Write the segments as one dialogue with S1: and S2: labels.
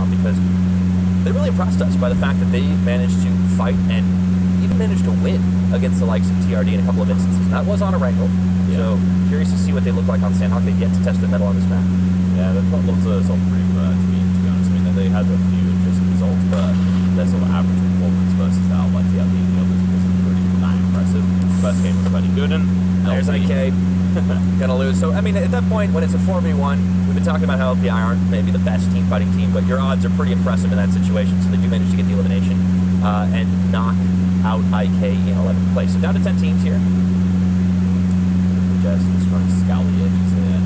S1: on, because they really impressed us by the fact that they managed to fight and even managed to win against the likes of TRD in a couple of instances. And that was on a wrangle. So curious to see what they look like on Sandhawk. They've yet to test their metal on this map.
S2: Yeah, they've got lots of sort of proof, to be honest. I mean, they had a few interesting results, but their sort of average performance versus our like TRD and the others wasn't really that impressive. First game was pretty good, and
S1: there's IK. Gonna lose. So, I mean, at that point, when it's a 4v1, we've been talking about how LPI aren't maybe the best team fighting team, but your odds are pretty impressive in that situation, so they do manage to get the elimination and knock out IK in 11th place. So down to 10 teams here.
S2: Just trying to scour the edges here.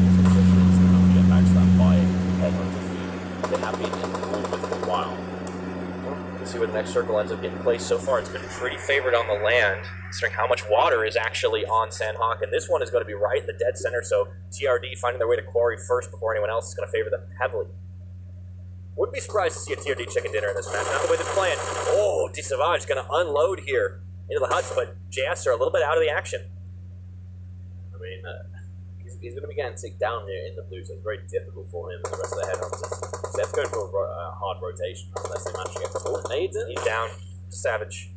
S2: Also, officials and get back to that fight. They have been in the orbit for a while.
S1: We'll see where the next circle ends up getting placed. So far, it's been pretty favored on the land, considering how much water is actually on Sandhawk. And this one is going to be right in the dead center, so TRD finding their way to quarry first before anyone else is going to favor them heavily. Wouldn't be surprised to see a TRD chicken dinner in this match. Not the way they're playing. Oh, DeSavage is going to unload here into the huts, but JS are a little bit out of the action.
S2: I mean, he's going to be getting ticked down here in the blue, so it's very difficult for him and the rest of the headhunters. So they have to go for a hard rotation unless they manage to get the ball. Nades in.
S1: He's down. Savage.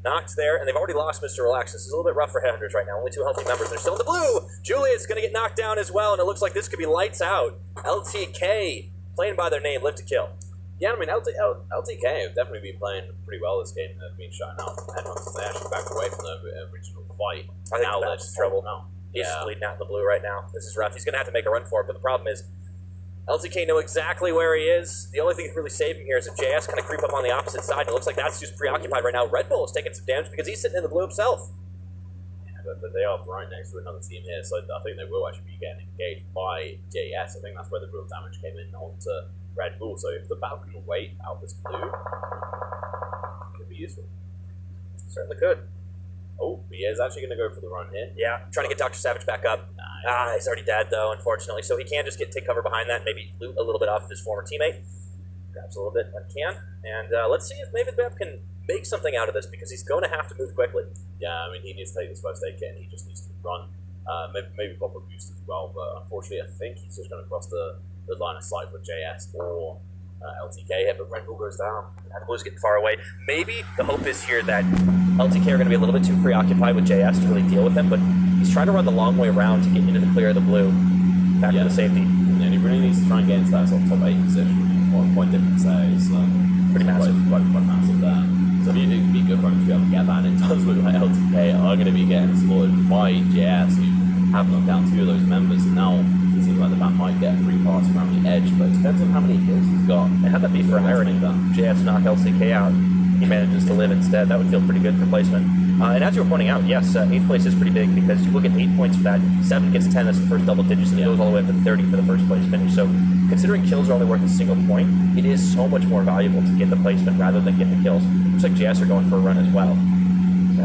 S1: Knocked there, and they've already lost Mr. Relax. This is a little bit rough for headhunters right now. Only 2 healthy members. They're still in the blue. Juliet's going to get knocked down as well, and it looks like this could be lights out. LTK playing by their name, live to kill.
S2: Yeah, I mean, LTK have definitely been playing pretty well this game. They've been shutting out headhunters. They actually backed away from the original fight.
S1: I think that's trouble.
S2: Now.
S1: He's bleeding out in the blue right now. This is rough. He's going to have to make a run for it, but the problem is LTK know exactly where he is. The only thing that's really saving here is if JS kind of creep up on the opposite side. It looks like that's just preoccupied right now. Red Bull is taking some damage because he's sitting in the blue himself.
S2: Yeah, but they are right next to another team here, so I think they will actually be getting engaged by JS. I think that's where the real damage came in onto Red Bull. So if the battle can wait out this blue, it could be useful.
S1: Certainly could.
S2: Oh, he is actually going to go for the run here.
S1: Yeah, trying to get Dr. Savage back up.
S2: Nice.
S1: He's already dead, though, unfortunately. So he can just take cover behind that and maybe loot a little bit off of his former teammate. Grabs a little bit when he can. And let's see if maybe Beb can make something out of this, because he's going to have to move quickly.
S2: Yeah, I mean, he needs to take this first aid kit and he just needs to run. Maybe pop a boost as well, but unfortunately, I think he's just going to cross the line of sight for JS or LTK here, but Red Bull goes down.
S1: And Blue's getting far away. Maybe the hope is here that LTK are going to be a little bit too preoccupied with JS to really deal with him, but he's trying to run the long way around to get into the clear of the blue. Back to the safety.
S2: And he really needs to try and get into that sort of top 8 position. Point difference there is
S1: pretty massive.
S2: Quite massive there. So it'd be good for him to be able to get that, and it does look like LTK are going to be getting slaughtered by JS, who have knocked down 2 of those members, and now it seems like the bat might get 3 parts around the edge, but it depends on how many kills he's got.
S1: And how'd that be for irony? JS knock LTK out. He manages to live instead. That would feel pretty good for placement. And as you were pointing out, yes, 8th place is pretty big, because you look at 8 points for that. 7 gets 10, that's the first double digits, and it goes all the way up to 30 for the first place finish. So considering kills are only worth a single point, it is so much more valuable to get the placement rather than get the kills. Looks like JS are going for a run as well.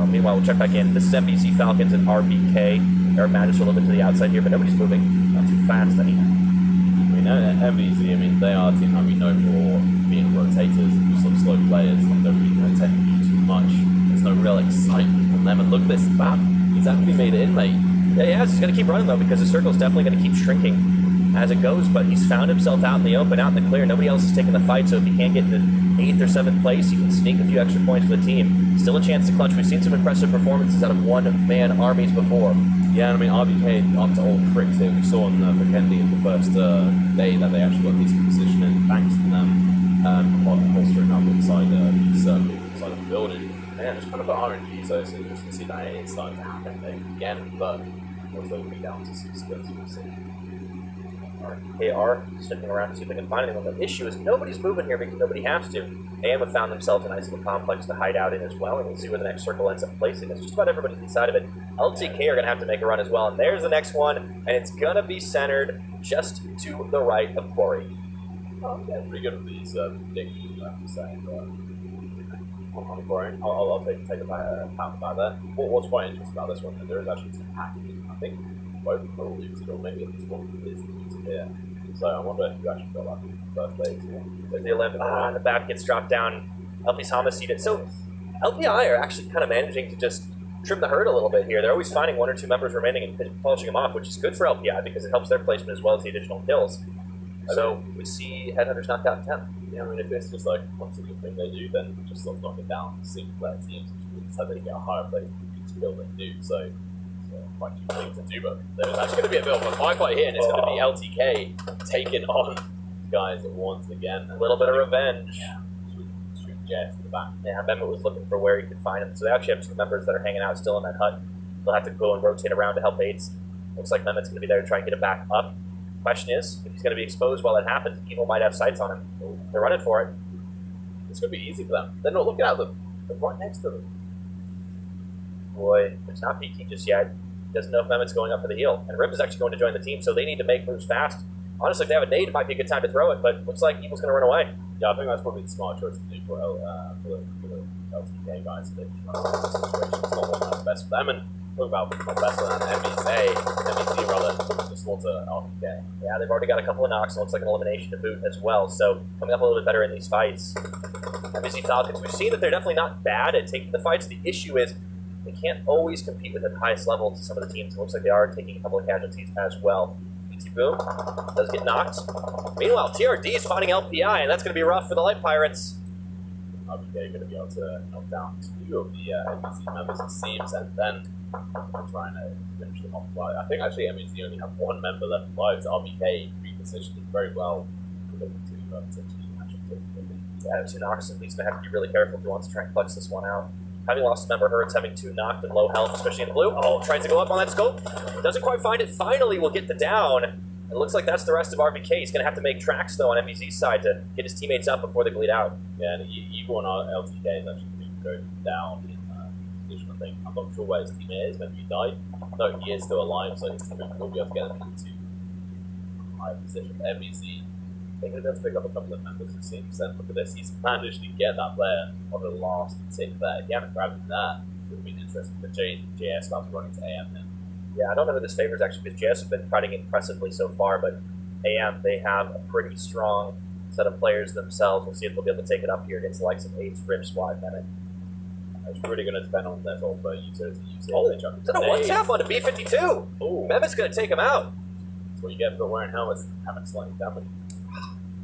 S1: Meanwhile, we'll check back in. This is MBC Falcons and RBK. They're managed a little bit to the outside here, but nobody's moving. Not too fast anyhow.
S2: I mean, MBC, I mean, they are a team that we know for being rotators and sort of slow players, and don't really tend to do too much. There's no real excitement from them. And look at this bat. He's actually made it in, mate.
S1: Yeah, he has. He's going to keep running, though, because the circle's definitely going to keep shrinking as it goes, but he's found himself out in the open, out in the clear. Nobody else is taking the fight, so if he can't get into 8th or 7th place, he can sneak a few extra points for the team. Still a chance to clutch. We've seen some impressive performances out of one-man armies before.
S2: Yeah, I mean, RBK up to old tricks here. We saw on Vikendi in the first day that they actually got a decent position in, thanks to them holstering up inside the circle, inside the building. Yeah, it's kind of an RNG, so it's interesting to see that it's starting to happen again, but also it'll be down to some skills we'll see.
S1: KR sniffing around to see if they can find anyone. The issue is nobody's moving here because nobody has to. AM have found themselves a nice little complex to hide out in as well, and we'll see where the next circle ends up placing. It's just about everybody's inside of it. LTK are going to have to make a run as well, and there's the next one, and it's going to be centered just to the right of Quarry.
S2: Oh, yeah, pretty good with these predictions, I have to say. On Quarry, I'll take a pat about that. What's quite interesting about this one is there is actually some packages, I think. Both are all looted, or maybe at least one is looted here. So I wonder if you actually got that first base here.
S1: There's the 11th. The back gets dropped down. LP's homicide. So LPI are actually kind of managing to just trim the herd a little bit here. They're always finding 1 or 2 members remaining and polishing them off, which is good for LPI because it helps their placement as well as the additional kills. So we see Headhunters knocked out in 10th.
S2: Yeah, I mean, if it's just like one single thing they do, then we just sort of knock it down single player teams, which means that they get a higher play skill than do. So quite a few things to do, but there's actually going to be a bit of a fight here, and it's going to be LTK taking on guys once again.
S1: A little bit of revenge.
S2: Yeah, shoot Jeff in the back.
S1: Yeah, Mehmet was looking for where he could find him. So they actually have two members that are hanging out still in that hut. They'll have to go and rotate around to help Bates. Looks like Mehmet's going to be there to try and get him back up. Question is, if he's going to be exposed while that happens, people might have sights on him. They're running for it.
S2: It's going to be easy for them. They're not looking at them. They're right next to them.
S1: Boy, it's not peeking just yet. Doesn't know if Mehmet's going up for the heal. And Rip is actually going to join the team, so they need to make moves fast. Honestly, if they have a nade, it might be a good time to throw it, but looks like Evil's going to run away.
S2: Yeah, I think that's probably the smart choice to do for the LTK guys. It's not one that's best for them. And talk about best for them, MEC rather, to slaughter LTK.
S1: Yeah, they've already got a couple of knocks, and looks like an elimination to boot as well, so coming up a little bit better in these fights. MEC Falcons, we've seen that they're definitely not bad at taking the fights. The issue is they can't always compete with the highest level to some of the teams. It looks like they are taking a couple of casualties as well. BT Boom does get knocked. Meanwhile, TRD is fighting LPI, and that's going to be rough for the Light Pirates.
S2: RBK going to be able to knock down two of the MEC members, it seems, and then trying to finish them off. I think actually MEC only have one member left alive, so RBK repositioned it very well to potentially catch up to.
S1: Yeah, two knocks, at least they have to be really careful if he wants to try and clutch this one out. Having lost a member, Hurts having two knocked and low health, especially in the blue. Oh, tries to go up on that scope. Doesn't quite find it. Finally will get the down. It looks like that's the rest of RBK. He's going to have to make tracks, though, on MVZ's side to get his teammates up before they bleed out.
S2: Yeah, and Evo on LTK is actually going to go down in position, I think. I'm not sure where his teammate is. Maybe he died. No, he is still alive, so he's going to be able to get him into high position. MVZ, they're going to be able to pick up a couple of members, it seems. And look at this, he's managed to get that player on the last tick there. If he hadn't grabbed him there, it would have been interesting. But JS about to run into AM now.
S1: Yeah, I don't know who this favors, actually, because JS has been fighting impressively so far, but AM, they have a pretty strong set of players themselves. We'll see if they'll be able to take it up here against the likes of Ace, Rip, Squad, Mehmet.
S2: It's really going to depend on their sort of utility usage.
S1: Oh, a one-tap onto B52!
S2: Oh,
S1: Mehmet's going to take him out.
S2: That's what you get for wearing helmets and having slightly damage.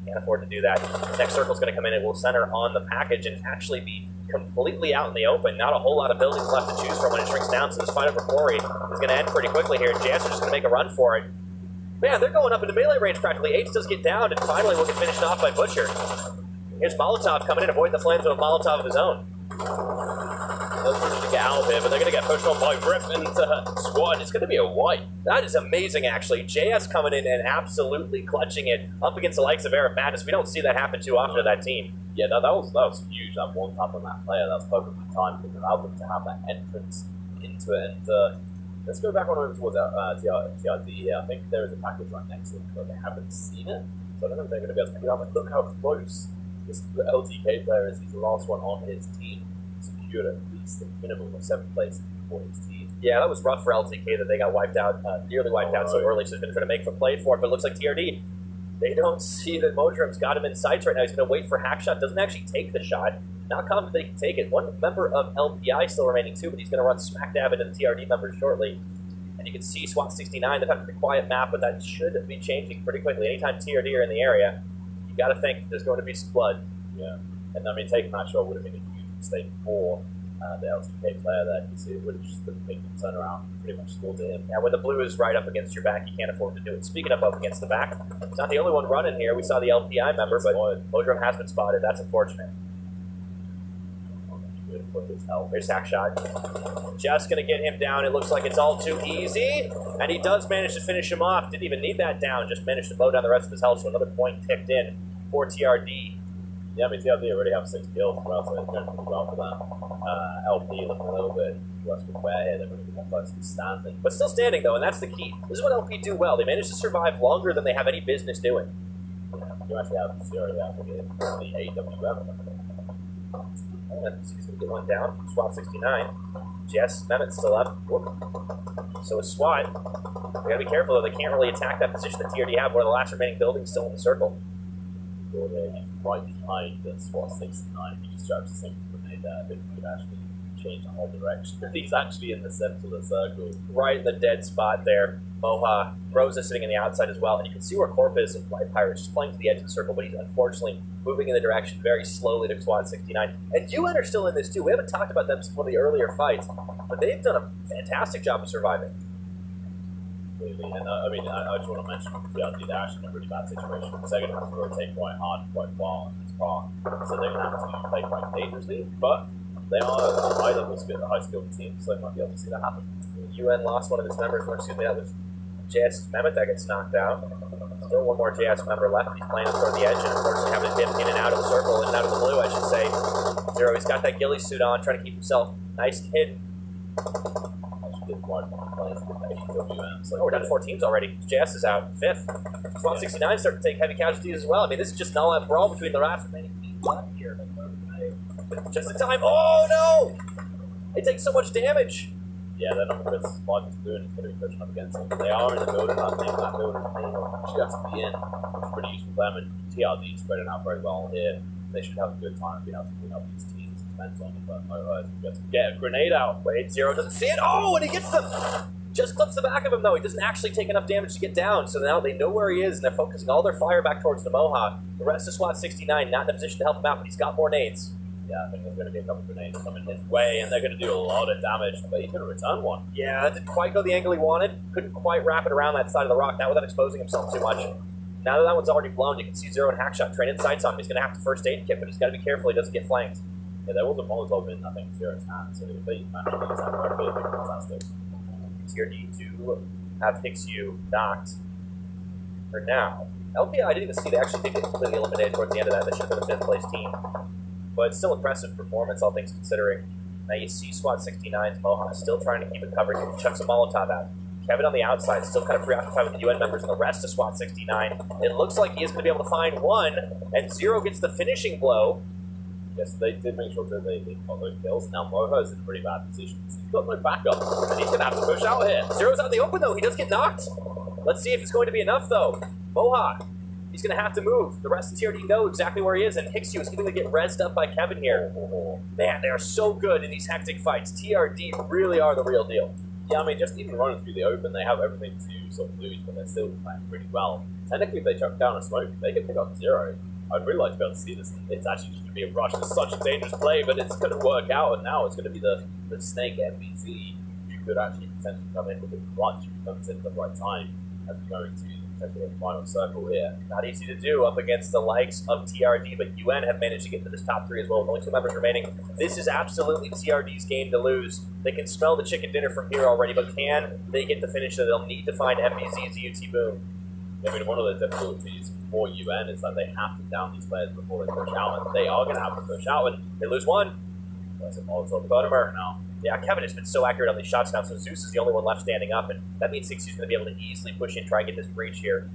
S1: Can't afford to do that. Next circle's going to come in and will center on the package and actually be completely out in the open. Not a whole lot of buildings left to choose from when it shrinks down, so this fight over Quarry is going to end pretty quickly here. JS are just going to make a run for it. Man, they're going up into melee range practically. H does get down, and finally we'll get finished off by Butcher. Here's Molotov coming in, avoid the flames with a Molotov of his own. Those managed to get out of here, but they're going to get pushed on by Rip and Squad. It's going to be a wipe. That is amazing, actually. JS coming in and absolutely clutching it up against the likes of Arab Madness. We don't see that happen too often to that team.
S2: Yeah, that was huge, that one tap on that player. That was perfectly timed because it allowed them to have that entrance into it. And let's go back on over towards TRD here. I think there is a package right next to them, but they haven't seen it. So I don't know if they're going to be able to pick it up. And look how close this LTK player is. He's the last one on his team. Secured at least a minimum of 7th place for his team.
S1: Yeah, that was rough for LTK that they got wiped out, nearly wiped out so early, so he's been trying to make for play for it, but it looks like TRD, they don't see that Modrum's got him in sights right now. He's going to wait for Hackshot, doesn't actually take the shot. Not confident that he can take it. One member of LPI still remaining too, but he's going to run smack dab into the TRD members shortly. And you can see SWAT 69, they've had a pretty quiet map, but that should be changing pretty quickly. Anytime TRD are in the area, you got to think there's going to be some blood.
S2: Yeah, and I mean, taking that shot would have been a huge mistake for the LTK player there. You see, it would have just been making him turn around and pretty much scored to him.
S1: Yeah, when the blue is right up against your back, you can't afford to do it. Speaking of up against the back, it's not the only one running here. We saw the LPI member, but Modrum has been spotted. That's unfortunate. There's Hackshot. Just going to get him down. It looks like it's all too easy. And he does manage to finish him off. Didn't even need that down. Just managed to mow down the rest of his health. So another point ticked in for TRD.
S2: Yeah, I mean, TRD already have 6 kills as well, so they're doing pretty well for that. LP looking a little bit less prepared here. They're going to be more close to standing.
S1: But still standing, though, and that's the key. This is what LP do well. They manage to survive longer than they have any business doing.
S2: Yeah, you actually have Zero, yeah, I think it is the AWM.
S1: And he's going to get one down. SWAT 69. Jess, Mehmet's still up. Whoop. So is SWAT. They got to be careful, though. They can't really attack that position that TRD have. One of the last remaining buildings still in the circle.
S2: Right behind the SWAT 69. If you just grab the same grenade there, I think we could actually change the whole direction. He's actually in the center of the circle.
S1: Right in the dead spot there. Moha, Rose is sitting in the outside as well, and you can see where Corp is and Flight Pirate's just playing to the edge of the circle, but he's unfortunately moving in the direction very slowly to Squad 69. And UN are still in this too. We haven't talked about them since one of the earlier fights, but they've done a fantastic job of surviving.
S2: Clearly, and I just want to mention TRD, they're actually in a really bad situation because they're going to have to rotate quite hard, quite far in this part, so they're going to have to play quite dangerously, but they are a high skilled team, so they might be able to see that happen.
S1: UN lost one of its members, or excuse me, that was JS Mehmet that gets knocked out. Still one more JS member left. He's playing toward the edge and unfortunately having to dip in and out of the circle, in and out of the blue, I should say. Zero, he's got that ghillie suit on, trying to keep himself nice and hidden. Oh, we're down to 4 teams already. JS is out. 5th. Squad 69 starting to take heavy casualties as well. I mean, this is just an all-out brawl between the last remaining teams left here. Just in time. Oh, no! They take so much damage.
S2: Yeah, they're not going to spot to do, and it's going to be pushing up against them. They are in the building. I think that building may just be in. It's pretty useful for them, and TRD spreading out very well here. They should have a good time being able to clean up these teams. Depends on it, but just get a grenade out.
S1: Wait, Zero doesn't see it. Oh, and he gets them. Just clips the back of him, though. He doesn't actually take enough damage to get down, so now they know where he is, and they're focusing all their fire back towards the Mohawk. The rest of Squad 69 not in a position to help him out, but he's got more nades.
S2: Yeah, I think there's going to be a couple of grenades coming his way, and they're going to do a lot of damage, but he's going to return one.
S1: Yeah, that didn't quite go the angle he wanted. Couldn't quite wrap it around that side of the rock, not without exposing himself too much. Now that one's already blown, you can see Zero and Hackshot training sights on him. He's going to have to first aid kit, but he's got to be careful he doesn't get flanked.
S2: Yeah, there was a Molotov in, I think, Zero's hand, so if they manage to get his hand correctly, it'd be fantastic.
S1: TRD to have Hixu knocked for now. LPI, I didn't even see, they actually did get completely eliminated towards the end of that. They should have been a 5th place team. But still impressive performance, all things considering. Now you see Squad 69's Mohawk still trying to keep it covered. He chucks a Molotov out. Kevin on the outside, still kind of preoccupied with the UN members and the rest of Squad 69. It looks like he is going to be able to find one, and Zero gets the finishing blow.
S2: Yes, they did make sure that they got those kills. Now Moho's in a pretty bad position. He's got no backup, and he's going to have to push out here.
S1: Zero's out in the open, though. He does get knocked. Let's see if it's going to be enough, though. Mohawk, he's going to have to move. The rest of TRD know exactly where he is, and Hixu is going to get rezzed up by Kevin here. Man, they are so good in these hectic fights. TRD really are the real deal.
S2: Yeah, I mean, just even running through the open, they have everything to sort of lose, but they're still playing pretty well. Technically, if they chuck down a smoke, they can pick up Zero. I'd really like to be able to see this. It's actually just going to be a rush. It's such a dangerous play, but it's going to work out, and now it's going to be the Snake MBZ who could actually potentially come in with a clutch if he comes in at the right time as we go into potentially the final circle here.
S1: Not easy to do up against the likes of TRD, but UN have managed to get into this top 3 as well with only 2 members remaining. This is absolutely TRD's game to lose. They can smell the chicken dinner from here already, but can they get the finish that they'll need to find MBZ's UT Boom?
S2: I mean, one of the difficulties for UN is that they have to down these players before they push out, and they are going to have to push out, and
S1: they lose one.
S2: That's a Molotov Buttermer now.
S1: Yeah, Kevin has been so accurate on these shots now, so Zeus is the only one left standing up, and that means Hixu's going to be able to easily push in, try and get this breach here.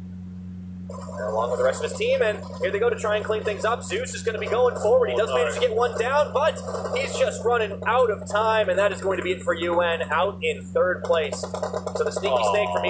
S1: And along with the rest of his team, and here they go to try and clean things up. Zeus is going to be going forward. He does manage to get one down, but he's just running out of time, and that is going to be it for UN, out in 3rd place. So the sneaky snake from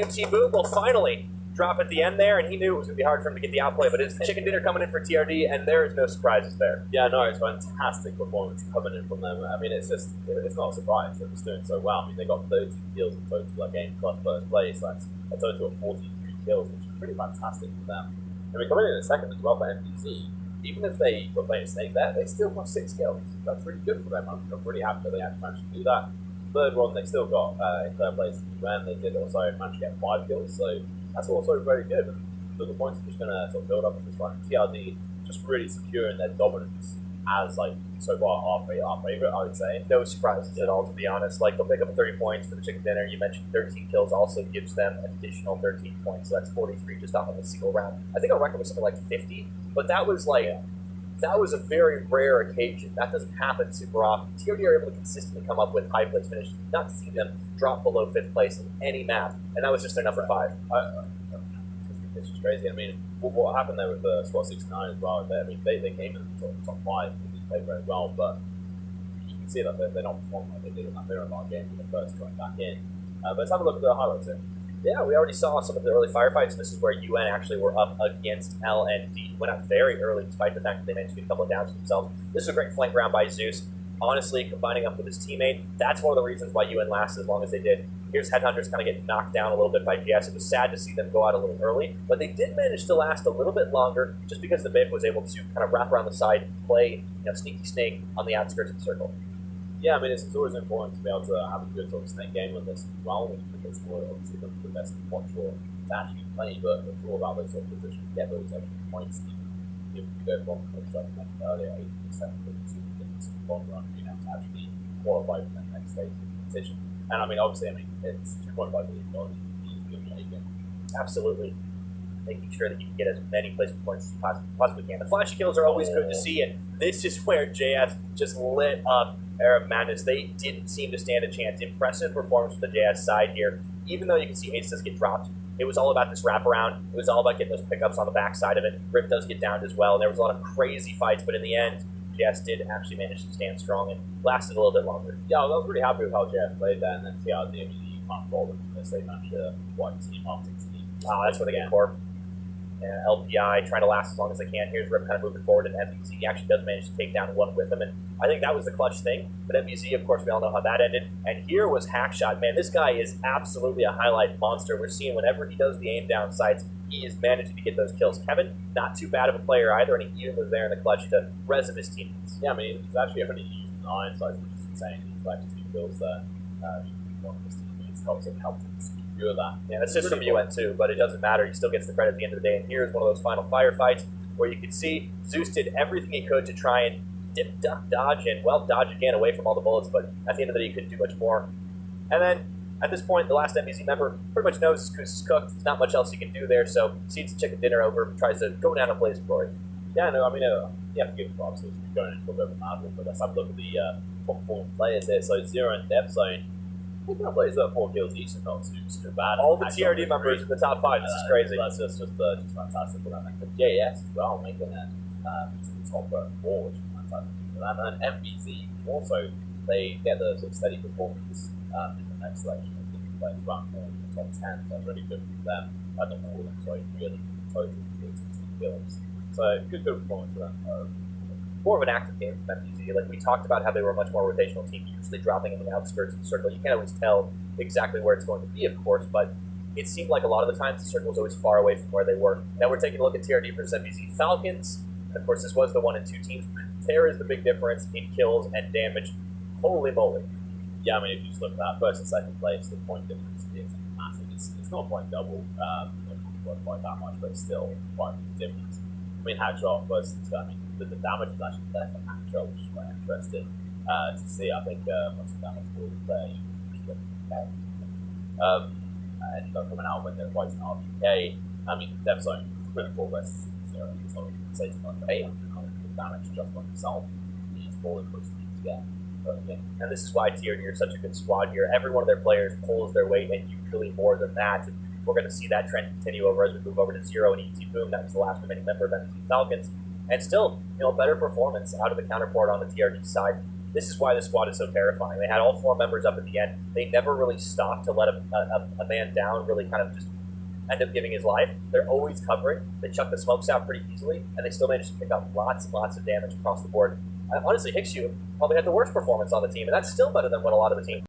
S1: UT Boom will finally drop at the end there, and he knew it was going to be hard for him to get the outplay, but it's the chicken dinner coming in for TRD, and there is no surprises there.
S2: Yeah, no, it's fantastic performance coming in from them. I mean, it's not a surprise. They're just doing so well. I mean, they got 13 kills in total that game, plus 1st place. That's a total of 43 kills, which is pretty fantastic for them. I mean, coming in 2nd as well for MPC, even if they were playing Snake there, they still got 6 kills. That's really good for them. I'm pretty happy that they actually managed to do that. 3rd one, they still got in 3rd place when they did also manage to get 5 kills, so that's also very good. So the points are just going to sort of build up in this one. TRD just really securing their dominance as, like, so far our favourite, I would say.
S1: No surprises at all, to be honest. Like, they'll pick up 30 points for the chicken dinner. You mentioned 13 kills also gives them an additional 13 points, so that's 43 just off of a single round. I think our record was something like 50, but that was like... Yeah. That was a very rare occasion. That doesn't happen super often. TRD are able to consistently come up with high place finishes. Not see them drop below 5th place in any map, and that was just their number 5.
S2: It's just crazy. I mean, what happened there with the Squad 69 as well? I mean, they came in the top 5 and they played very well, but you can see that they're not performing like they did in that Miramar game when they first got back in. But let's have a look at the highlights here.
S1: Yeah, we already saw some of the early firefights, and this is where UN actually were up against LND. Went out very early, despite the fact that they managed to get a couple of downs themselves. This is a great flank round by Zeus. honestly, combining up with his teammate, that's one of the reasons why UN lasted as long as they did. Here's Headhunters kind of get knocked down a little bit by GS. It was sad to see them go out a little early, but they did manage to last a little bit longer just because the BIP was able to kind of wrap around the side and play, sneaky snake on the outskirts of the circle.
S2: Yeah, I mean, it's always important to be able to have a good sort of snake game with this as well, because we're obviously the best watch for to actually play, but it's all about those sort of positions, get those extra points. If you go from, like I mentioned earlier, 80% to the long run, you have to actually qualify for the next stage of the competition. And I mean, obviously, it's $2.5 million easily making.
S1: Absolutely. Making sure that you can get as many placement points as you possibly can. The flashy kills are always good to see, and this is where JS just lit up Arab Madness. They didn't seem to stand a chance. Impressive performance from the JS side here. Even though you can see Ace does get dropped, it was all about this wraparound. It was all about getting those pickups on the backside of it. Rip does get downed as well, and there was a lot of crazy fights, but in the end, JS did actually manage to stand strong and lasted a little bit longer.
S2: Yeah, I was really happy with how JS played there, and then TRD, you can't fault them because they managed to wipe team after team.
S1: That's where they get Corp. LPI trying to last as long as they can. Here's Rip kind of moving forward, and MBZ actually does manage to take down one with him, and I think that was the clutch thing. But MBZ, of course, we all know how that ended. And here was Hackshot. Man, this guy is absolutely a highlight monster. We're seeing whenever he does the aim down sights, he is managing to get those kills. Kevin, not too bad of a player either, and he even was there in the clutch to res of his teammates.
S2: Yeah, I mean, he's actually only used 9 sights, which is insane. He's like 2 kills there. One of his teammates helped him secure that.
S1: Yeah, that's just from UN too, but it doesn't matter. He still gets the credit at the end of the day. And here's one of those final firefights where you can see Zeus did everything he could to try and dip, duck, dodge, and, dodge again away from all the bullets, but at the end of the day, he couldn't do much more. And then, at this point, the last NBC member pretty much knows his goose is cooked. There's not much else he can do there, so seats the chicken dinner over, tries to go down a blaze of glory.
S2: Yeah, no, I mean, you have to give props. He's going into a bit of a mad one, but let's have a look at the top 4 players here. So, Zero and Dev Zone. Players that 4 kills each and not too bad.
S1: All the TRD members in the top 5. This is crazy.
S2: That's just fantastic for them. And JS as well, making it to the top 4, which is fantastic for them. And MBZ also, they get the sort of steady performance in the next selection. I think they played around 4 in the top 10, so really good for them. Not all of them, sorry, really total 18 kills. So good performance for them.
S1: More of an active game from MPZ. Like we talked about how they were a much more rotational team, usually dropping in the outskirts of the circle. You can't always tell exactly where it's going to be, of course, but it seemed like a lot of the times the circle was always far away from where they were. Now we're taking a look at TRD versus MPZ Falcons. And of course, this was the 1 and 2 teams. There is the big difference in kills and damage. Holy moly.
S2: Yeah, I mean, if you just look at that first and second place, the point difference is massive. It's not quite double, not quite that much, but it's still quite a difference. I mean, Hackshot versus, the damage is actually better for Hackshot, which is quite interesting to see. I think once the damage for the player, you can get and coming out when they're fighting RPK. I mean, Dev Zone, critical versus 0. It's not say too much, 800 damage just on himself. He's falling for his team to get.
S1: And this is why TRD are such a good squad here. Every one of their players pulls their weight, and usually more than that. And we're going to see that trend continue over as we move over to 0 and ET Boom. That was the last remaining member of MT Falcons. And still, better performance out of the counterpart on the TRD side. This is why this squad is so terrifying. They had all 4 members up at the end. They never really stopped to let a man down really kind of just end up giving his life. They're always covering. They chuck the smokes out pretty easily, and they still managed to pick up lots and lots of damage across the board. Honestly, Hickshu probably had the worst performance on the team, and that's still better than what a lot of the team.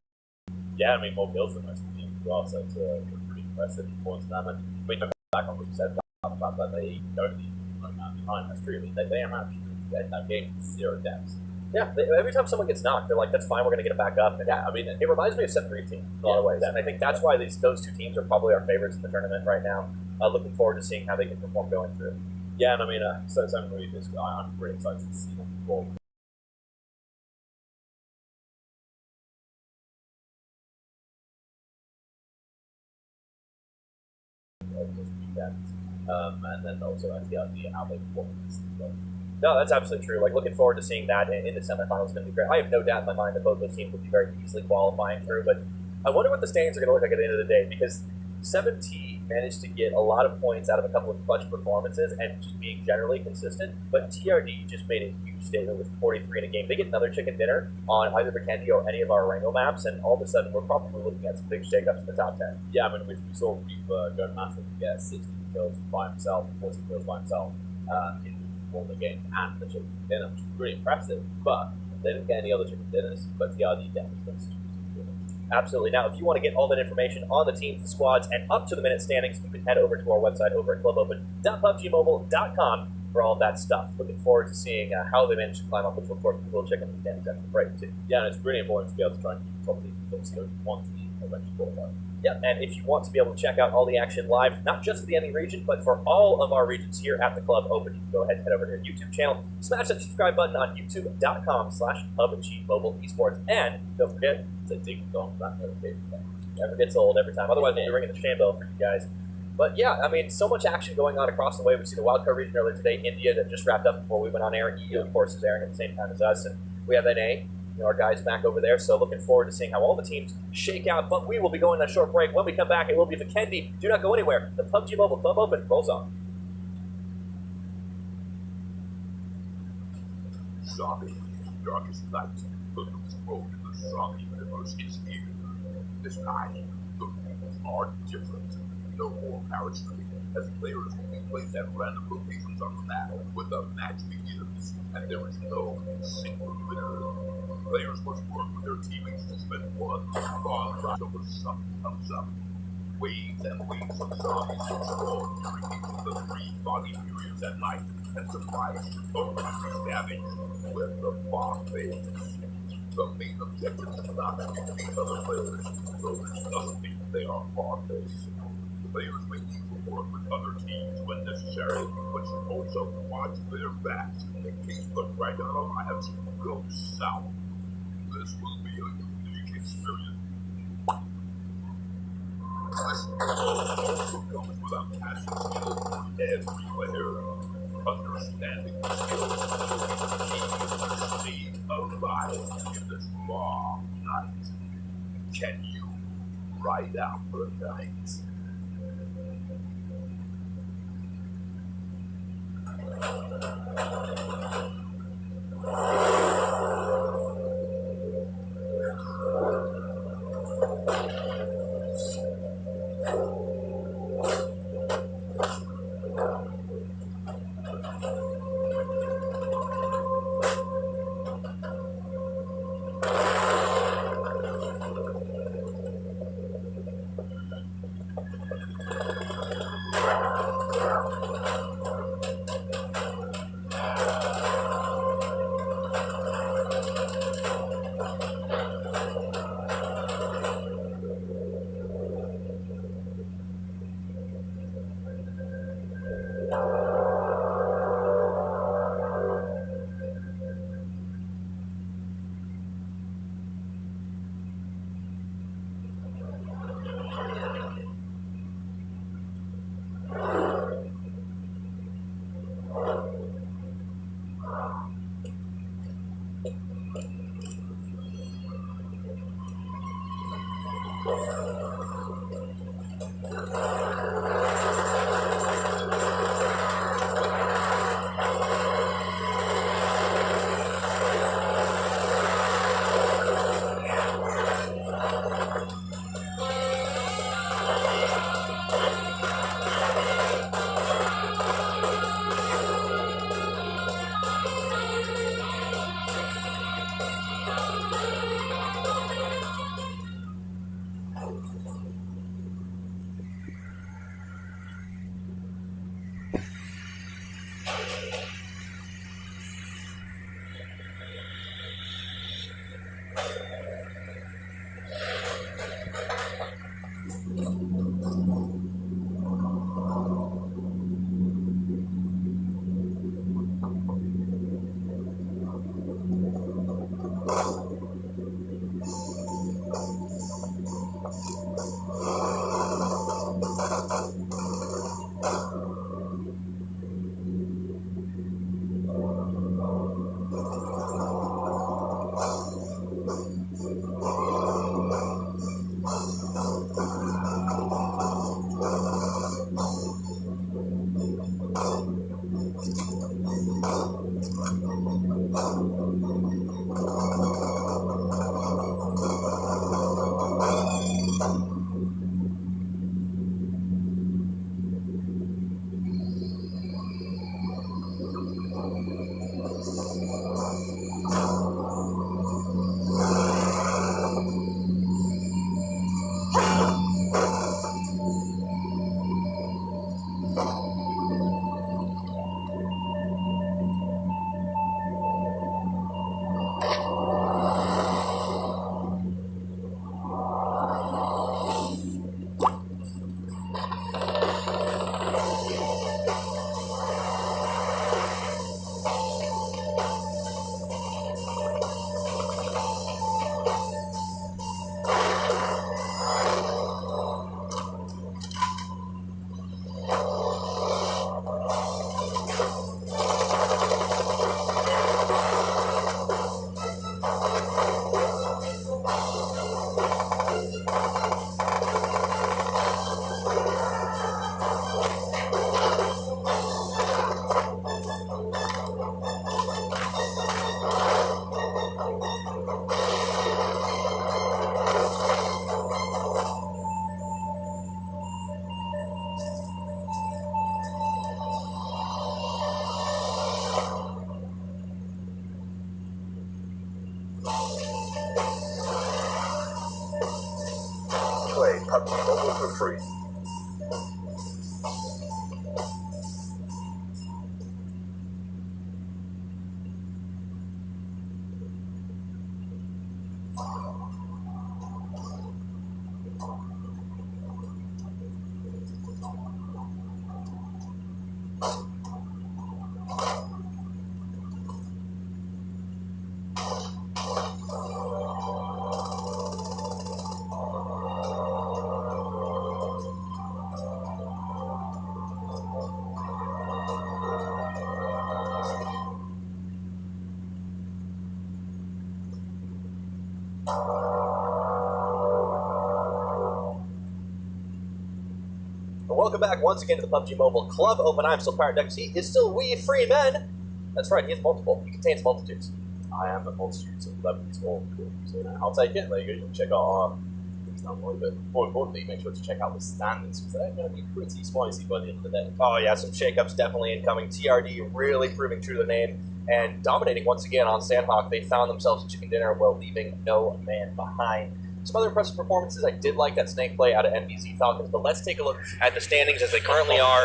S2: Yeah, I mean, more kills than most of the team as well, so it's a pretty impressive performance for them. And we go back on what you said about the fact that they go to the amount of time. That's true. They are actually in that game 0 deaths.
S1: Yeah, every time someone gets knocked, they're like, that's fine, we're going to get it back up. And yeah, I mean, it reminds me of Set 3 team in a lot of ways. And I think that's why those 2 teams are probably our favorites in the tournament right now. Looking forward to seeing how they can perform going through.
S2: Yeah, and I mean, so I'm really excited to see them perform. And then also how they perform in this as well.
S1: No, that's absolutely true. Like, looking forward to seeing that in the semifinals is going to be great. I have no doubt in my mind that both those teams will be very easily qualifying through, but I wonder what the standings are going to look like at the end of the day, because 7T managed to get a lot of points out of a couple of clutch performances and just being generally consistent, but TRD just made a huge statement with 43 in a game. They get another chicken dinner on either Vikendi or any of our Rango maps, and all of a sudden we're probably looking at some big shakeups in the top 10.
S2: Yeah, I mean, we saw Reaper go massive and get 60 kills by himself, 40 kills by himself in all the game and the chicken dinner, which is really impressive. But They didn't get any other chicken dinners, but the ID damage was
S1: Absolutely. Now, if you want to get all that information on the teams, the squads, and up to the minute standings, you can head over to our website over at clubopen.pubgmobile.com for all of that stuff. Looking forward to seeing how they manage to climb up, which will, of course, we will check in the standings after the break, too.
S2: Yeah, and it's really important to be able to try and keep top of these results so you want to eventually qualify.
S1: Yeah, and if you want to be able to check out all the action live, not just for the ME region, but for all of our regions here at the Club Open, you can go ahead and head over to our YouTube channel, smash that subscribe button on youtube.com/PUBG Esports, and don't forget to dig dong that notification bell. Never gets old every time. Otherwise, we'll be ringing the shame bell for you guys. But yeah, I mean, so much action going on across the way. We've seen the wildcard region earlier today, India, that just wrapped up before we went on air. EU, of course, is airing at the same time as us, and we have NA. Our guys back over there, so looking forward to seeing how all the teams shake out. But we will be going on a short break. When we come back, it will be Vikendi. Do not go anywhere. The PUBG Mobile Club Open rolls on.
S3: Zombie, darkest night, the newest road in the zombie universe is here. This time, the rules are different. No more parachuting, as players will be placed at random locations on the map with a match begins, and there is no single winner. Players must work with their teammates to spend one long ride over something comes up. Waves and waves of zombies will spawn during each of the 3 foggy periods at night, and surprise only damage when the fog fades. The main objective is not to defeat other players, though this doesn't mean they are heartless. Players may need to work with other teams when necessary, but should also watch their backs in case the Dragon Alliance goes south. This will be a unique experience. This also comes with a passion skill for every player. Understanding the skills will be the key to stay alive in this long night. Can you ride out the night? PUBG Mobile for free.
S1: Welcome back once again to the PUBG Mobile Club Open. I'm still Pirate Dex. He is still We Free Men. That's right, he is multiple. He contains multitudes.
S2: I am a multitude of levels all cool. So I'll take it. There you go. You can check out our things down below. But more importantly, make sure to check out the standards because they're going to be pretty spicy by the end of the day.
S1: Oh yeah, some shakeups definitely incoming. TRD really proving true to their name and dominating once again on Sandhawk. They found themselves a chicken dinner while leaving no man behind. Some other impressive performances. I did like that snake play out of NBZ Falcons, but let's take a look at the standings as they currently are.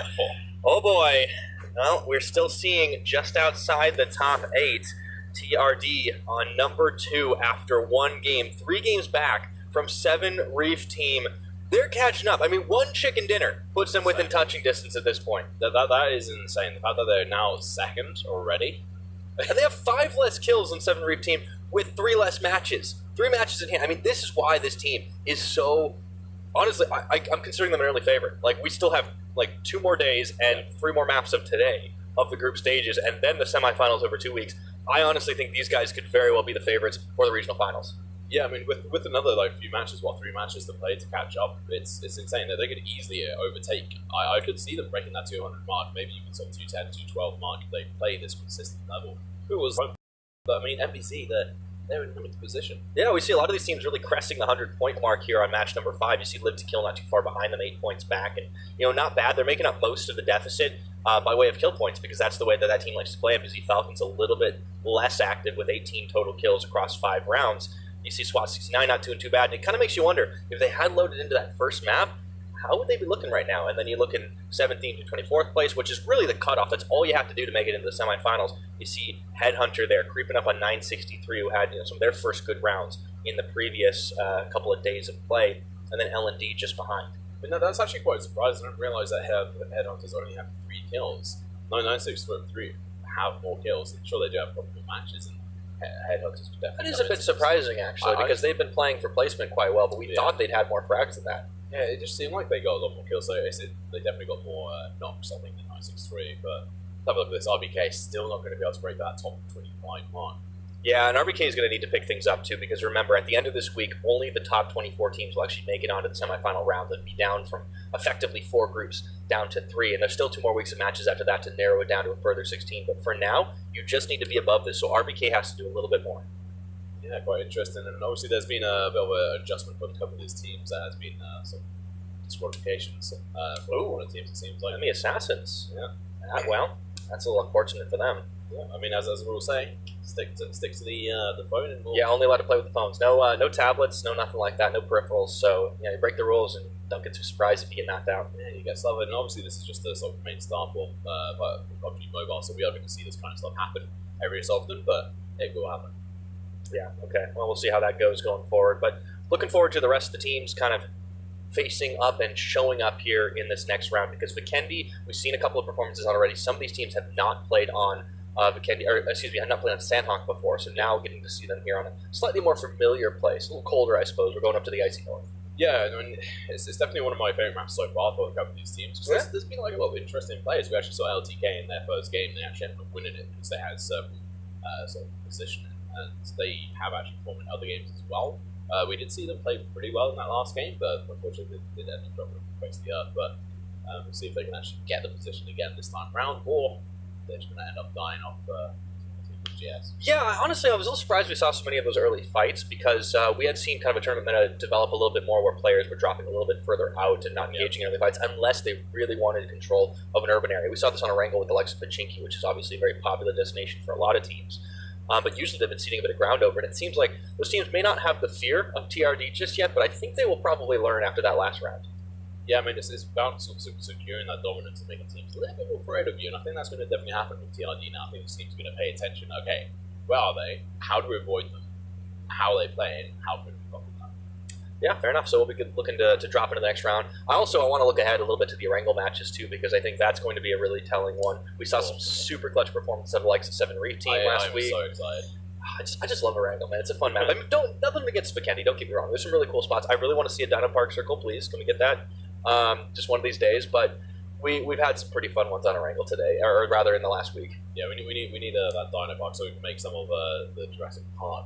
S1: Oh boy. Well, we're still seeing just outside the top 8. TRD on number 2 after 1 game. 3 games back from 7 Reef Team. They're catching up. I mean, 1 chicken dinner puts them within touching distance at this point.
S2: That is insane. The fact that they're now second already.
S1: And they have 5 less kills than 7 Reef Team with 3 less matches. 3 matches in hand. I mean, this is why this team is so... Honestly, I'm considering them an early favorite. Like, we still have, 2 more days and 3 more maps of today of the group stages, and then the semifinals over 2 weeks. I honestly think these guys could very well be the favorites for the regional finals.
S2: Yeah, I mean, with another, few matches, 3 matches to play to catch up, it's insane that they could easily overtake. I could see them breaking that 200 mark, maybe even some 210, 212 mark if they play this consistent level. Who was... But, I mean, NBC, they're in limited position.
S1: Yeah, we see a lot of these teams really cresting the 100-point mark here on match number 5. You see Live to Kill not too far behind them, 8 points back. And, not bad. They're making up most of the deficit by way of kill points because that's the way that team likes to play. NBC Falcons a little bit less active with 18 total kills across 5 rounds. You see SWAT 69 not doing too bad. And it kind of makes you wonder, if they had loaded into that first map, how would they be looking right now? And then you look in 17th to 24th place, which is really the cutoff. That's all you have to do to make it into the semifinals. You see Headhunter there creeping up on 963, who had some of their first good rounds in the previous couple of days of play, and then L&D just behind.
S2: But no, that's actually quite surprising. I didn't realize that Headhunters only have 3 kills. 996 have more kills. I'm sure they do have probably matches, and Headhunters would definitely.
S1: That is a bit surprising, actually, because they've been playing for placement quite well, but we thought they'd had more frags than that.
S2: Yeah, it just seemed like they got a lot more kills. So they definitely got more knocks, I think, than 963. But have a look at this. RBK still not going to be able to break that top 25 mark.
S1: Yeah, and RBK is going to need to pick things up too, because remember, at the end of this week, only the top 24 teams will actually make it onto the semifinal round and be down from effectively 4 groups down to 3. And there's still 2 more weeks of matches after that to narrow it down to a further 16. But for now, you just need to be above this. So RBK has to do a little bit more.
S2: Yeah, quite interesting. And obviously, there's been a bit of an adjustment for a couple of these teams. There has been some disqualifications for one of the teams, it seems like.
S1: And the Assassins.
S2: Yeah.
S1: Well, that's a little unfortunate for them.
S2: Yeah, I mean, as we were saying, stick to the phone and we'll...
S1: Yeah, only allowed to play with the phones. No tablets, no nothing like that, no peripherals. So, you break the rules and don't get too surprised if you get knocked out.
S2: Yeah, you get stuff. And obviously, this is just the sort of main star for PUBG Mobile, so we are going to see this kind of stuff happen every so often, but it will happen.
S1: Yeah, okay. Well, we'll see how that goes going forward. But looking forward to the rest of the teams kind of facing up and showing up here in this next round, because Vikendi, we've seen a couple of performances already. Some of these teams have not played on Vikendi, or excuse me, have not played on Sandhawk before, so now getting to see them here on a slightly more familiar place, a little colder, I suppose. We're going up to the icy north.
S2: Yeah, I mean, it's definitely one of my favourite maps so far for a couple of these teams. Because there's been a lot of interesting players. We actually saw LTK in their first game. They actually ended up winning it because they had certain sort of positioning, and they have actually performed in other games as well. We did see them play pretty well in that last game, but unfortunately they did end up dropping them across the earth. But we'll see if they can actually get the position again this time round, or they're just going to end up dying off GS.
S1: Yeah, honestly, I was a little surprised we saw so many of those early fights, because we had seen kind of a tournament meta develop a little bit more where players were dropping a little bit further out and not engaging in early fights unless they really wanted control of an urban area. We saw this on a Wrangle with the likes of Pachinki, which is obviously a very popular destination for a lot of teams. but usually they've been ceding a bit of ground over, and it seems like those teams may not have the fear of TRD just yet, but I think they will probably learn after that last round.
S2: Yeah, I mean, it's about sort of securing that dominance and making teams a little bit more afraid of you, and I think that's going to definitely happen with TRD now. I think this team's going to pay attention. Okay, where are they? How do we avoid them? How are they playing? How can we stop them?
S1: Yeah, fair enough. So we'll be looking to drop into the next round. I want to look ahead a little bit to the Erangel matches too, because I think that's going to be a really telling one. We saw some super clutch performances of the likes of 7 Reef team last week.
S2: I'm so excited.
S1: I just love Erangel, man. It's a fun map. I mean, nothing against Vikendi, don't get me wrong. There's some really cool spots. I really want to see a Dino Park Circle, please. Can we get that? Just one of these days. But we've had some pretty fun ones on Erangel today, or rather in the last week.
S2: Yeah, we need that Dino Park so we can make some of the Jurassic Park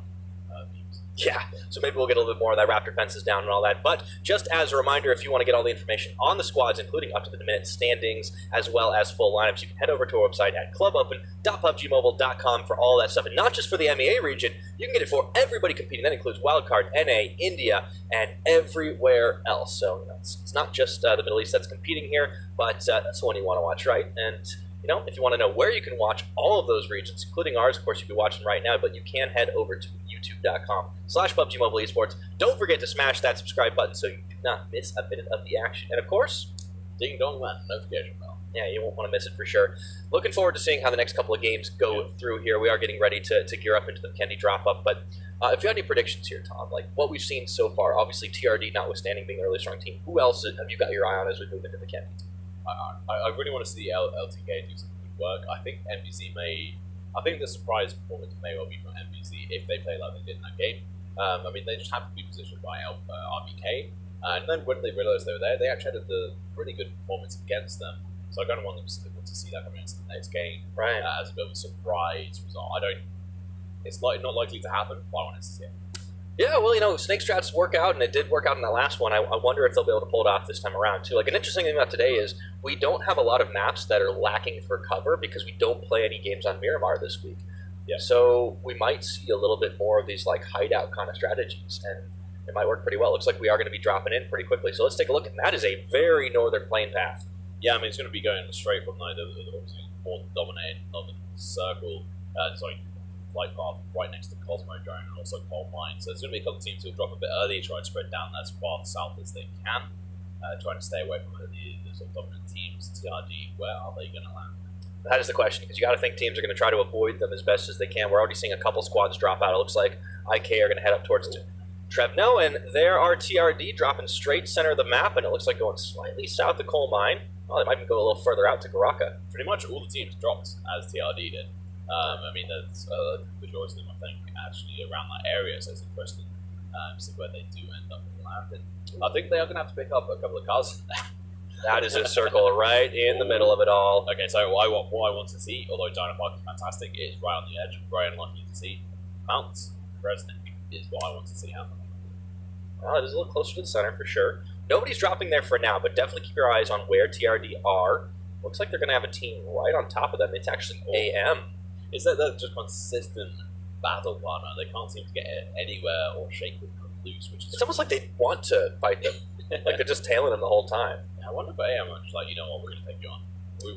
S2: memes.
S1: Yeah, so maybe we'll get a little bit more of that Raptor fences down and all that. But just as a reminder, if you want to get all the information on the squads, including up to the minute standings, as well as full lineups, you can head over to our website at clubopen.pubgmobile.com for all that stuff. And not just for the MEA region, you can get it for everybody competing. That includes Wildcard, NA, India, and everywhere else. So it's not just the Middle East that's competing here, but that's the one you want to watch, right? And if you want to know where you can watch all of those regions, including ours, of course, you'll be watching right now, but you can head over to youtube.com/PUBG Mobile Esports. Don't forget to smash that subscribe button so you do not miss a minute of the action. And of course,
S2: ding dong man, notification bell.
S1: Yeah, you won't want to miss it for sure. Looking forward to seeing how the next couple of games go through here. We are getting ready to gear up into the Vikendi drop-up, but if you had any predictions here, Tom, like what we've seen so far, obviously TRD notwithstanding being a really strong team, who else have you got your eye on as we move into Vikendi?
S2: I really want to see LTK do some good work. I think the surprise performance may well be from MVC if they play like they did in that game. I mean, they just happened to be positioned by RBK, and then when they realised they were there, they actually had a pretty good performance against them. So I kind of want them to see that coming into the next game,
S1: right?
S2: As a bit of a surprise result. It's not likely to happen, but I want to see it.
S1: Yeah, well, snake strats work out, and it did work out in that last one. I wonder if they'll be able to pull it off this time around, too. Like, an interesting thing about today is we don't have a lot of maps that are lacking for cover because we don't play any games on Miramar this week.
S2: Yeah.
S1: So we might see a little bit more of these, like, hideout kind of strategies, and it might work pretty well. Looks like we are going to be dropping in pretty quickly. So let's take a look, and that is a very northern plane path.
S2: Yeah, I mean, it's going to be going straight from the obviously more dominated northern circle, flight path right next to Cosmo Drone and also Coal Mine. So there's going to be a couple of teams who'll drop a bit early, try to spread down as far south as they can, trying to stay away from the sort of dominant teams. TRD, where are they going to land?
S1: That is the question, because you got to think teams are going to try to avoid them as best as they can. We're already seeing a couple squads drop out. It looks like IK are going to head up towards Trevno, and there are TRD dropping straight center of the map, and it looks like going slightly south of Coal Mine. Oh, they might even go a little further out to Garaka.
S2: Pretty much all the teams dropped as TRD did. I mean, there's the majority of them, I think, actually around that area, so it's interesting to see where they do end up landing. I think they are going to have to pick up a couple of cars.
S1: That is a circle right in the middle of it all.
S2: Okay, so what I want to see, although Dino Park is fantastic, it is right on the edge, very unlikely to see. Mount Resnick is what I want to see happen.
S1: Well, it is a little closer to the center for sure. Nobody's dropping there for now, but definitely keep your eyes on where TRD are. Looks like they're going to have a team right on top of them. It's actually AM.
S2: Is that they're just consistent battle partner? They can't seem to get anywhere or shake them loose, which is...
S1: It's almost like they want to fight them. Like they're just tailing them the whole time.
S2: Yeah, I wonder if AM are just like, you know what, we're going to take you on.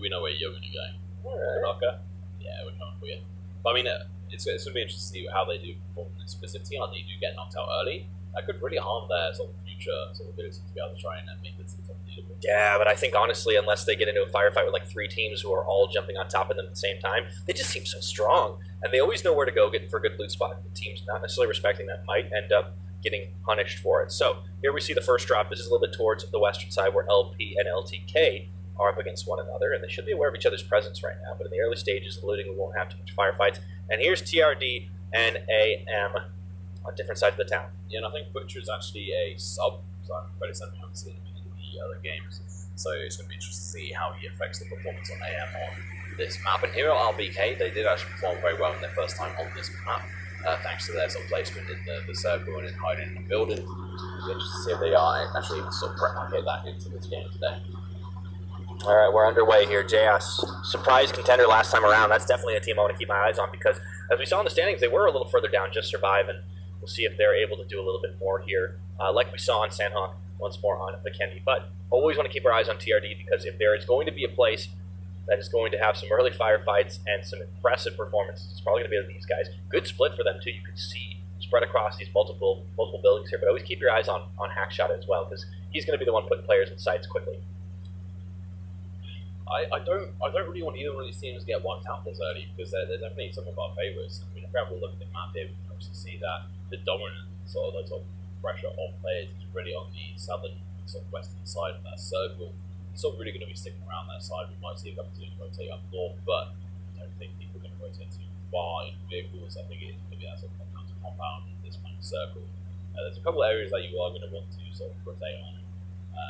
S2: We know where you're going to go.
S1: Alright.
S2: Yeah, we're coming for you. But I mean, it's going to be interesting to see how they do perform in this, because if TRD do get knocked out early, that could really harm their sort of future sort of ability to be able to try and make this top leaderboard.
S1: Yeah, but I think honestly, unless they get into a firefight with like 3 teams who are all jumping on top of them at the same time, they just seem so strong. And they always know where to go for a good loot spot. The teams not necessarily respecting that might end up getting punished for it. So here we see the first drop. This is a little bit towards the western side where LP and LTK are up against one another, and they should be aware of each other's presence right now. But in the early stages, alluding we won't have too much firefights. And here's TRD and AM on different sides of the town.
S2: Yeah, and I think Butcher is actually a sub, so I'm pretty certain we haven't seen him in the other games. So it's going to be interesting to see how he affects the performance on AM on this map. And here at RBK, they did actually perform very well in their first time on this map, thanks to their sort of placement in the circle and in hiding in the building. So just to see if they are actually able to sort of replicate that into this game today.
S1: All right, we're underway here. JS, surprise contender last time around. That's definitely a team I want to keep my eyes on because, as we saw in the standings, they were a little further down, just surviving. We'll see if they're able to do a little bit more here, like we saw on Sandhawk, once more on Vikendi. But always want to keep our eyes on TRD because if there is going to be a place that is going to have some early firefights and some impressive performances. It's probably going to be these guys. Good split for them, too. You can see spread across these multiple buildings here, but always keep your eyes on Hackshot as well, because he's going to be the one putting players in sights quickly.
S2: I don't really want either one of these teams to get wiped out this early, because they're definitely some of our favourites. I mean, if we have a look at the map here, we can obviously see that the dominant sort of pressure on players is really on the southern, sort of western side of that circle. It's not really going to be sticking around that side. We might see a couple of teams rotate up north, but I don't think people are going to rotate too far in vehicles. I think it's going to be that sort of compound in this kind of circle. There's a couple of areas that you are going to want to sort of rotate on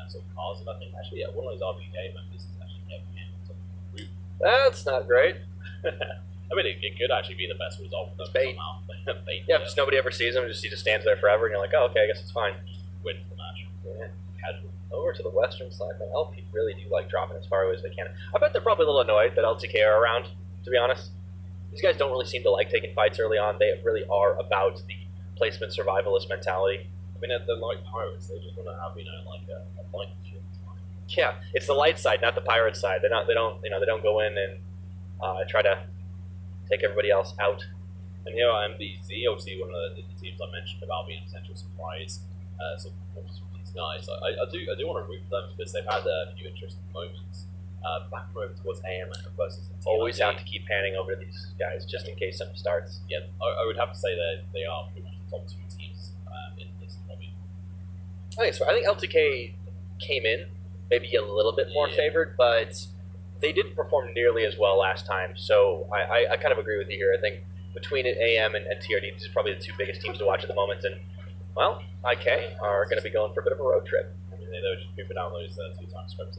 S2: sort of cars, and I think actually one of those RBK members is actually getting in sort of route.
S1: That's not great.
S2: I mean, it could actually be the best result for them somehow. Bait,
S1: yeah, because nobody ever sees him. He just stands there forever, and you're like, oh, okay, I guess it's fine.
S2: Wins the match.
S1: Yeah.
S2: Casual.
S1: Over to the western side, but LP really do like dropping as far away as they can. I bet they're probably a little annoyed that LTK are around, to be honest. These guys don't really seem to like taking fights early on. They really are about the placement survivalist mentality.
S2: I mean, they're like pirates. They just want to have, like a light ship.
S1: Yeah, it's the light side, not the pirate side. They don't go in and try to take everybody else out.
S2: And here I am, MBZ, obviously one of the teams I mentioned about being a potential surprise sort of performance from these guys. I do want to root for them because they've had a few interesting moments. Back over towards AM versus the
S1: always have to keep panning over these guys just in case something starts.
S2: Yeah, I would have to say that they are pretty much the top two teams in this lobby.
S1: I think LTK came in maybe a little bit more favored, but they didn't perform nearly as well last time. So I kind of agree with you here. I think between AM and TRD, these are probably the two biggest teams to watch at the moment. And well, IK are going to be going for a bit of a road trip.
S2: I mean, they were just pooping out those 2-time scripts.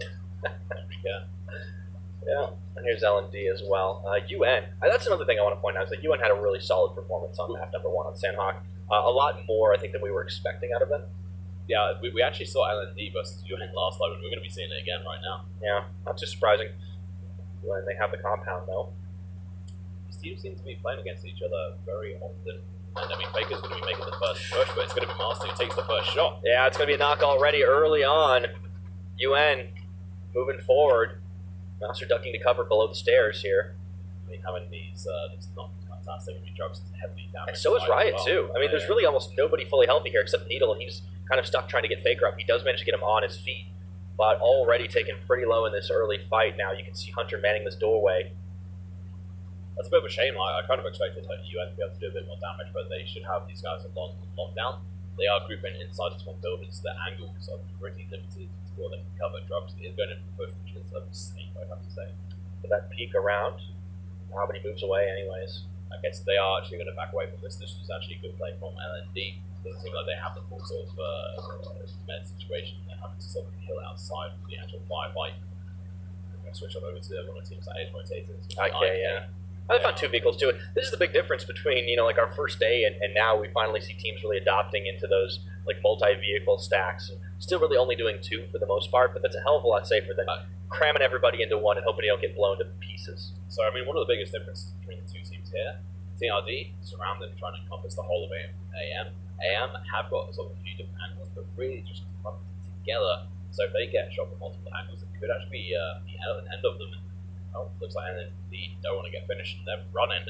S1: Yeah, and here's LND as well. UN, that's another thing I want to point out, is that UN had a really solid performance on map number 1 on Sandhawk. A lot more, I think, than we were expecting out of them.
S2: Yeah, we actually saw LND versus UN last time, and we're going to be seeing it again right now.
S1: Yeah, not too surprising. When they have the compound, though.
S2: These teams seem to be playing against each other very often. And I mean, Faker's going to be making the first push, but it's going to be Master who takes the first shot.
S1: Yeah, it's going to be a knock already early on. UN moving forward. Master ducking to cover below the stairs here.
S2: I mean, having these not fantastic. I mean, Drugs is heavily damaged.
S1: And so is Riot, too. I mean, there's really almost nobody fully healthy here except Needle, and he's kind of stuck trying to get Faker up. He does manage to get him on his feet, but already taken pretty low in this early fight now. You can see Hunter manning this doorway.
S2: That's a bit of a shame. I kind of expected UN to be able to do a bit more damage, but they should have these guys on lockdown. They are grouping inside this one building, so their angles are pretty limited to what they can cover. Drugs is going to push, which is a mistake, I have to say.
S1: But that peek around, how many moves away anyways?
S2: Okay, so they are actually going to back away from this. This is actually a good play from LND. It doesn't seem like they have the full sort of med situation. They're having to sort of kill outside of the actual firefight. I'm going to switch on over to one of the teams that is rotating.
S1: Okay, yeah. I found two vehicles too. This is the big difference between, like our first day and now we finally see teams really adopting into those like multi-vehicle stacks. And still really only doing 2 for the most part, but that's a hell of a lot safer than cramming everybody into one and hoping you don't get blown to pieces.
S2: So, I mean, one of the biggest differences between the two teams here, TRD surround them trying to encompass the whole of AM. AM have got sort of a few different angles, but really just clumped together. So if they get shot from multiple angles, it could actually be the end of them. Oh, looks like they don't want to get finished and they're running.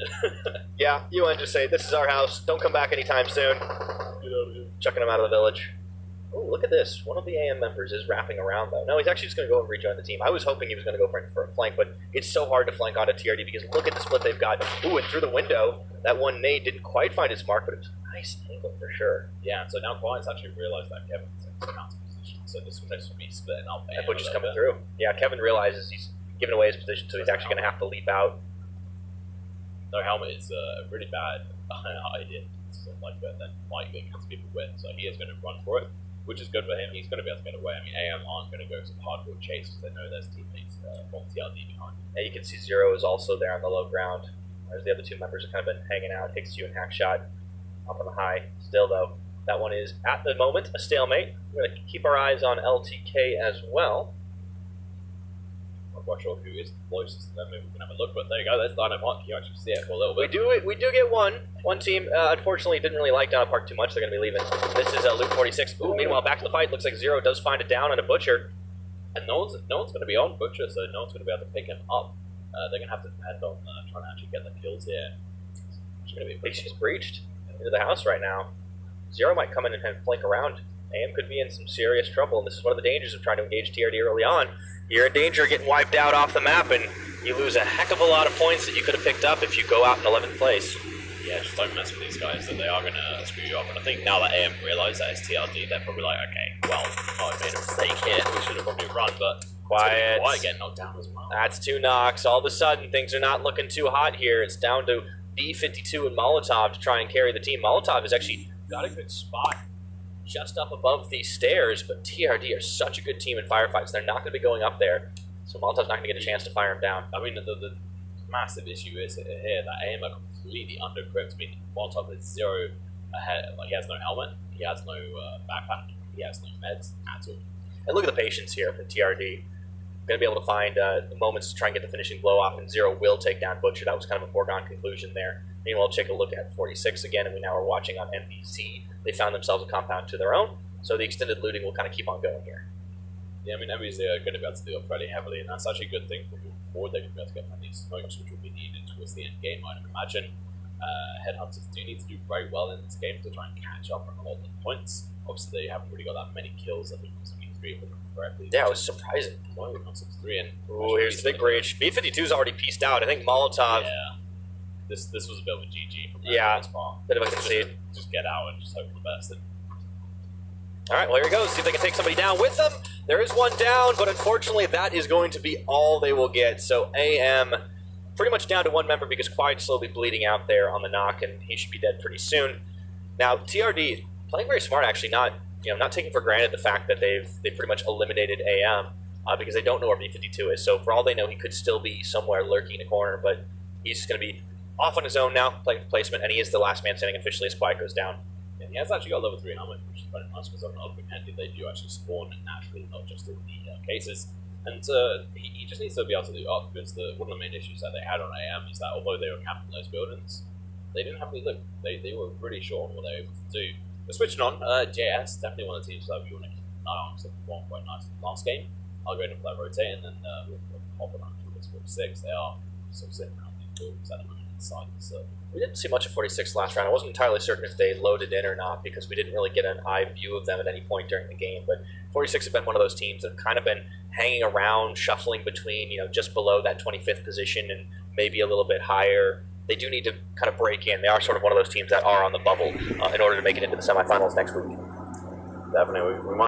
S1: Yeah, UN just say, this is our house, don't come back anytime soon. Chucking them out of the village. Oh, look at this. One of the AM members is wrapping around, though. No, he's actually just going to go and rejoin the team. I was hoping he was going to go for a flank, but it's so hard to flank onto TRD because look at the split they've got. Ooh, and through the window, that one nade didn't quite find its mark, but it was a nice angle for sure.
S2: Yeah, and so now clients actually realized that Kevin's in counter position, so this will be splitting up.
S1: And Butch is coming through. Yeah, Kevin realizes he's giving away his position, so he's actually going to have to leap out.
S2: No helmet is a really bad idea. Sort of like that, then fight against people with, so he is going to run for it, which is good for him. He's going to be able to get away. I mean, AM aren't going to go some hardcore chase because they know there's teammates from TLD behind.
S1: And you can see Zero is also there on the low ground. Whereas the other two members have kind of been hanging out. Hicks2 and Hackshot up on the high. Still, though, that one is, at the moment, a stalemate. We're going to keep our eyes on LTK as well.
S2: I'm not sure who is the closest to them. Maybe we can have a look. But there you go. There's Dynamite. You actually see it for a little bit.
S1: We do get one. One team, unfortunately, didn't really like Dynapark too much. They're going to be leaving. This is Loot 46. Ooh, meanwhile, back to the fight. Looks like Zero does find it down on a Butcher.
S2: And no one's going to be on Butcher, so no one's going to be able to pick him up. They're going to have to depend on trying to actually get the kills here. It's going to be
S1: She's breached into the house right now. Zero might come in and flank around. AM could be in some serious trouble, and this is one of the dangers of trying to engage TRD early on. You're in danger of getting wiped out off the map, and you lose a heck of a lot of points that you could have picked up if you go out in 11th place.
S2: Yeah, just don't mess with these guys, that they are going to screw you up. And I think now that AM realise that it's TRD, they're probably like, okay, well, I made a mistake here. We should have probably run, but
S1: Quiet.
S2: Quiet getting knocked down as well.
S1: That's 2 knocks. All of a sudden, things are not looking too hot here. It's down to B52 and Molotov to try and carry the team. Molotov has actually got a good spot just up above these stairs, but TRD are such a good team in firefights. They're not going to be going up there, so Molotov's not going to get a chance to fire him down.
S2: I mean, the massive issue is here that AM are completely under-equipped. I mean, Molotov is 0 ahead. Like, he has no helmet, he has no backpack, he has no meds at all.
S1: And look at the patience here from TRD. Going to be able to find the moments to try and get the finishing blow off, and Zero will take down Butcher. That was kind of a foregone conclusion there. Meanwhile, take a look at 46 again, and we now are watching on NBC. They found themselves a compound to their own, so the extended looting will kind of keep on going here.
S2: Yeah, I mean, NBC are going to be able to do it fairly heavily, and that's actually a good thing for moving forward. They're going to be able to get plenty of smokes, which will be needed towards the end game, I'd imagine. Headhunters do need to do very well in this game to try and catch up on a lot of the points. Obviously, they haven't really got that many kills. I think it's 3 of them correctly.
S1: Yeah, it was surprising.
S2: No, we're not 6-3. And
S1: ooh, here's the big breach. B52's already pieced out. I think Molotov.
S2: Yeah. This was a bit of a GG from
S1: Yeah,
S2: this part.
S1: bit of a concede.
S2: Just get out and just hope for the best. And
S1: all right, well, here he goes. See if they can take somebody down with them. There is one down, but unfortunately, that is going to be all they will get. So AM pretty much down to 1 member because Quiet's slowly bleeding out there on the knock, and he should be dead pretty soon. Now, TRD playing very smart, actually, not taking for granted the fact that they've pretty much eliminated AM because they don't know where B52 is. So for all they know, he could still be somewhere lurking in a corner, but he's just going to be off on his own now, playing for placement, and he is the last man standing officially as Quiet goes down.
S2: yeah, he has actually got level 3 helmet, which is very nice because on other Candy they do actually spawn naturally, not just in the cases. And he just needs to be able to do up because one of the main issues that they had on AM is that although they were camping those buildings, they didn't have any loot. They were really short on what they were able to do. But switching on, JS, definitely one of the teams that we want to keep an eye on because they performed quite nice in the last game. I'll go ahead and play rotate and then we'll pop around to this 46. They are still sitting around these buildings at the moment inside the circle.
S1: We didn't see much of 46 last round. I wasn't entirely certain if they loaded in or not because we didn't really get an eye view of them at any point during the game. But 46 have been one of those teams that have kind of been hanging around, shuffling between, just below that 25th position and maybe a little bit higher. They do need to kind of break in. They are sort of one of those teams that are on the bubble in order to make it into the semifinals next week.
S2: Definitely. We might